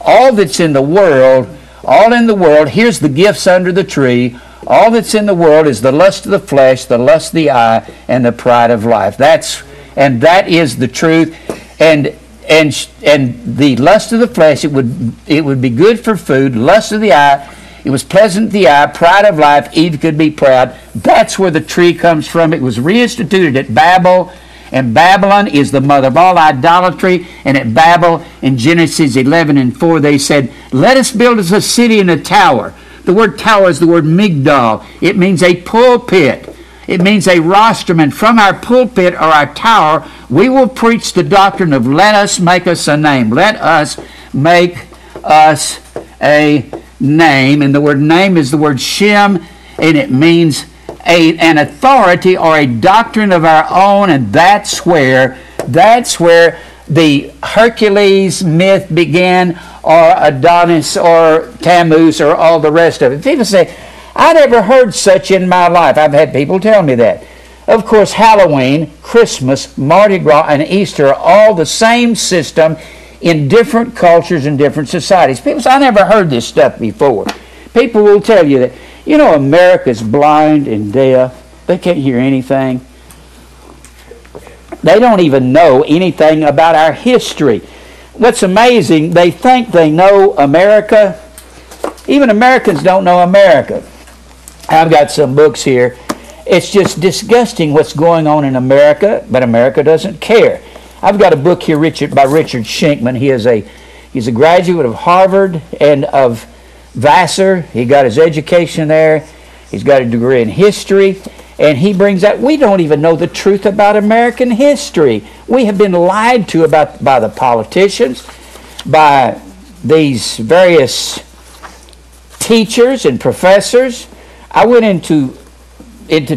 all that's in the world, here's the gifts under the tree. All that's in the world is the lust of the flesh, the lust of the eye, and the pride of life. That is the truth. And the lust of the flesh, it would be good for food. Lust of the eye, it was pleasant to the eye. Pride of life, Eve could be proud. That's where the tree comes from. It was reinstituted at Babel, and Babylon is the mother of all idolatry. And at Babel, in Genesis 11:4, they said, "Let us build us a city and a tower." The word tower is the word migdal. It means a pulpit. It means a rostrum. And from our pulpit or our tower, we will preach the doctrine of let us make us a name. Let us make us a name. And the word name is the word Shem, and it means an authority or a doctrine of our own. And that's where the Hercules myth began, or Adonis or Tammuz or all the rest of it. People say, I never heard such in my life. I've had people tell me that. Of course, Halloween, Christmas, Mardi Gras, and Easter are all the same system in different cultures and different societies. People say, I never heard this stuff before. People will tell you that, you know, America's blind and deaf. They can't hear anything. They don't even know anything about our history. What's amazing, they think they know America. Even Americans don't know America. I've got some books here. It's just disgusting what's going on in America, but America doesn't care. I've got a book here by Richard Schenkman. He's a graduate of Harvard and of Vassar. He got his education there. He's got a degree in history. And he brings out, we don't even know the truth about American history. We have been lied to by the politicians, by these various teachers and professors. I went into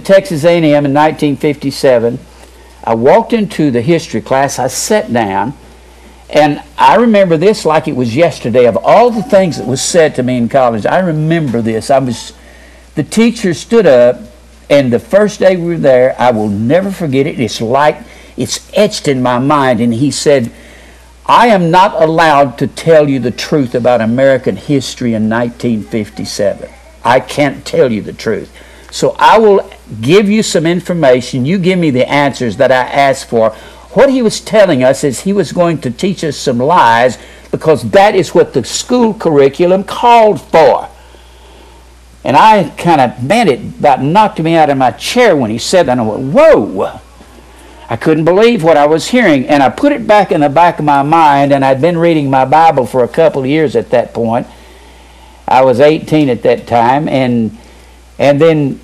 Texas A&M in 1957. I walked into the history class. I sat down, and I remember this like it was yesterday. Of all the things that was said to me in college, I remember this. The teacher stood up, and the first day we were there, I will never forget it. It's etched in my mind. And he said, I am not allowed to tell you the truth about American history in 1957. I can't tell you the truth. So I will give you some information. You give me the answers that I asked for. What he was telling us is he was going to teach us some lies, because that is what the school curriculum called for. And I kind of, it about knocked me out of my chair when he said that. And I went, whoa! I couldn't believe what I was hearing. And I put it back in the back of my mind, and I'd been reading my Bible for a couple of years at that point. I was 18 at that time. And then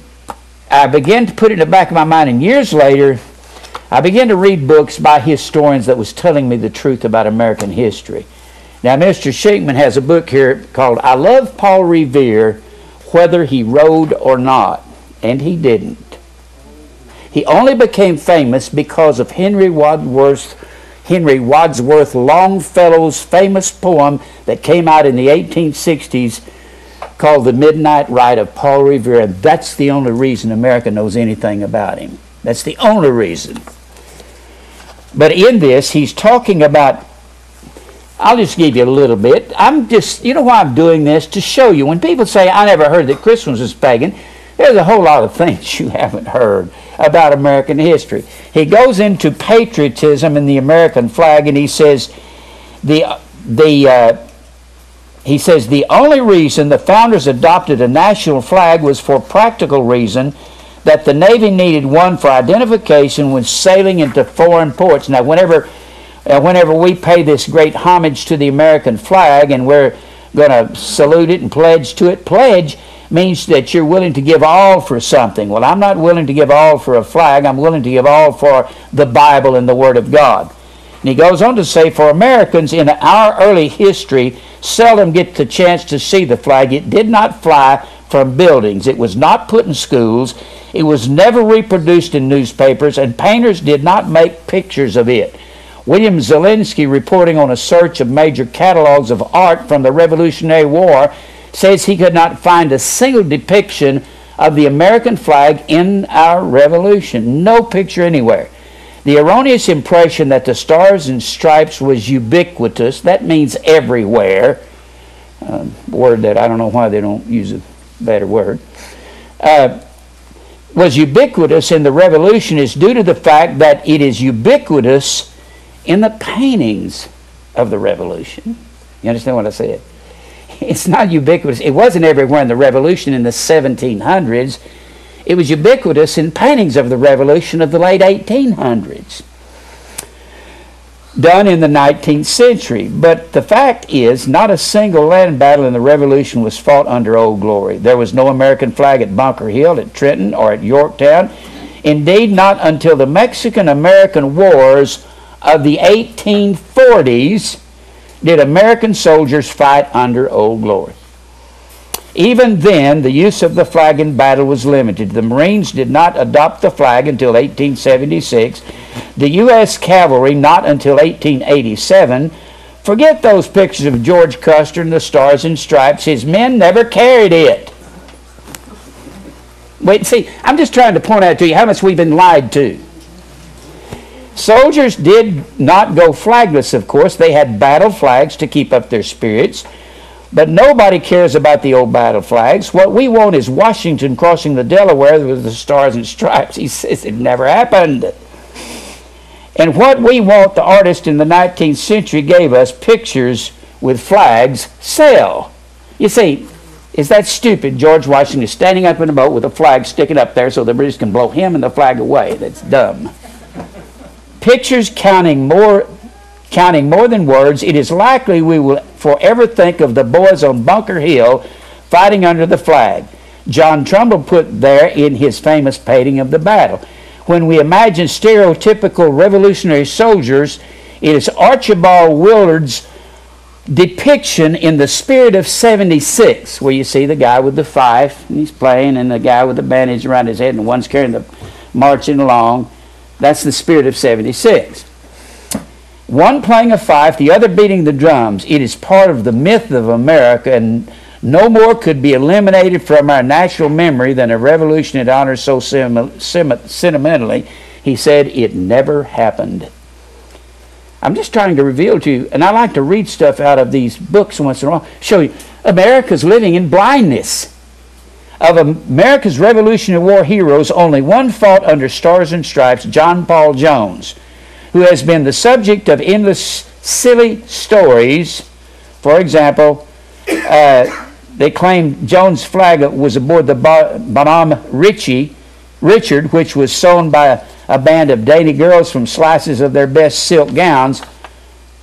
I began to put it in the back of my mind. And years later, I began to read books by historians that was telling me the truth about American history. Now, Mr. Schenkman has a book here called I Love Paul Revere, Whether He Rode or Not. And he didn't. He only became famous because of Henry Wadsworth Longfellow's famous poem that came out in the 1860s called The Midnight Ride of Paul Revere. And that's the only reason America knows anything about him. That's the only reason. But in this, he's talking about, I'll just give you a little bit. You know why I'm doing this? To show you. When people say, I never heard that Christmas was pagan, there's a whole lot of things you haven't heard about American history. He goes into patriotism and the American flag, and he says, the only reason the founders adopted a national flag was for practical reason, that the Navy needed one for identification when sailing into foreign ports. Now, whenever we pay this great homage to the American flag, and we're going to salute it and pledge to it, pledge means that you're willing to give all for something. Well, I'm not willing to give all for a flag. I'm willing to give all for the Bible and the Word of God. And he goes on to say, for Americans in our early history seldom get the chance to see the flag. It did not fly from buildings. It was not put in schools. It was never reproduced in newspapers, and painters did not make pictures of it. William Zielinski, reporting on a search of major catalogs of art from the Revolutionary War, says he could not find a single depiction of the American flag in our Revolution. No picture anywhere. The erroneous impression that the Stars and Stripes was ubiquitous, that means everywhere, word that I don't know why they don't use a better word, was ubiquitous in the Revolution is due to the fact that it is ubiquitous in the paintings of the Revolution. You understand what I said? It's not ubiquitous. It wasn't everywhere in the Revolution in the 1700s. It was ubiquitous in paintings of the Revolution of the late 1800s, done in the 19th century. But the fact is, not a single land battle in the Revolution was fought under Old Glory. There was no American flag at Bunker Hill, at Trenton, or at Yorktown. Indeed, not until the Mexican-American Wars of the 1840s did American soldiers fight under Old Glory. Even then, the use of the flag in battle was limited. The Marines did not adopt the flag until 1876. The U.S. Cavalry not until 1887. Forget those pictures of George Custer and the Stars and Stripes. His men never carried it. Wait, see, I'm just trying to point out to you how much we've been lied to. Soldiers did not go flagless, of course. They had battle flags to keep up their spirits. But nobody cares about the old battle flags. What we want is Washington crossing the Delaware with the Stars and Stripes. He says it never happened. And what we want, the artist in the 19th century gave us, pictures with flags, sell. You see, is that stupid? George Washington is standing up in a boat with a flag sticking up there so the British can blow him and the flag away. That's dumb. Pictures counting more than words, it is likely we will forever think of the boys on Bunker Hill fighting under the flag. John Trumbull put there in his famous painting of the battle. When we imagine stereotypical revolutionary soldiers, it is Archibald Willard's depiction in The Spirit of 76, where you see the guy with the fife, and he's playing, and the guy with the bandage around his head, and one's carrying the marching along. That's The Spirit of 76. One playing a fife, the other beating the drums. It is part of the myth of America, and no more could be eliminated from our national memory than a revolution it honors so sentimentally. He said it never happened. I'm just trying to reveal to you, and I like to read stuff out of these books once in a while, show you America's living in blindness. Of America's Revolutionary War heroes, only one fought under Stars and Stripes, John Paul Jones, who has been the subject of endless silly stories. For example, they claim Jones' flag was aboard the Bonhomme Richard, which was sewn by a band of dainty girls from slices of their best silk gowns.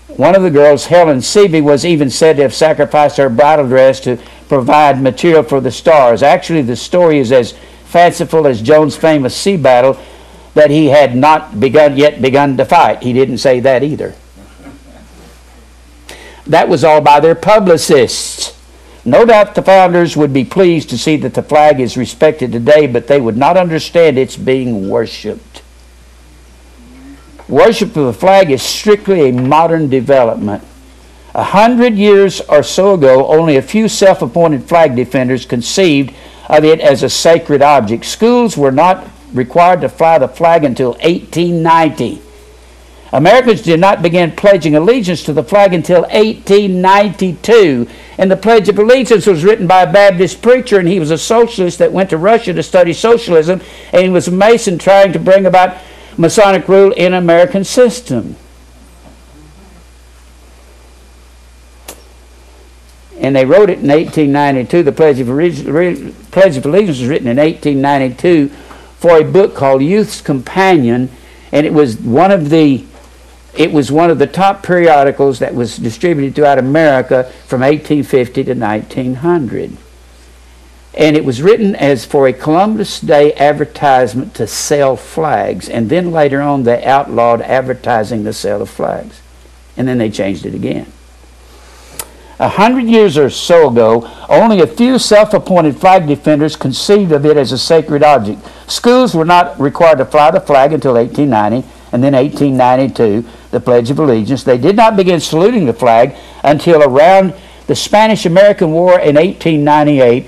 One of the girls, Helen Seavey, was even said to have sacrificed her bridal dress to provide material for the stars. Actually, the story is as fanciful as Jones' famous sea battle, that he had not yet begun to fight. He didn't say that either. That was all by their publicists. No doubt the founders would be pleased to see that the flag is respected today, but they would not understand its being worshipped. Worship of the flag is strictly a modern development. 100 years or so ago, only a few self-appointed flag defenders conceived of it as a sacred object. Schools were not required to fly the flag until 1890. Americans did not begin pledging allegiance to the flag until 1892. And the Pledge of Allegiance was written by a Baptist preacher, and he was a socialist that went to Russia to study socialism, and he was a Mason trying to bring about Masonic rule in American system. And they wrote it in 1892. The Pledge of Allegiance was written in 1892 for a book called Youth's Companion, and it was one of the top periodicals that was distributed throughout America from 1850 to 1900. And it was written as for a Columbus Day advertisement to sell flags, and then later on they outlawed advertising the sale of flags, and then they changed it again. 100 years or so ago, only a few self-appointed flag defenders conceived of it as a sacred object. Schools were not required to fly the flag until 1890, and then 1892, the Pledge of Allegiance. They did not begin saluting the flag until around the Spanish-American War in 1898.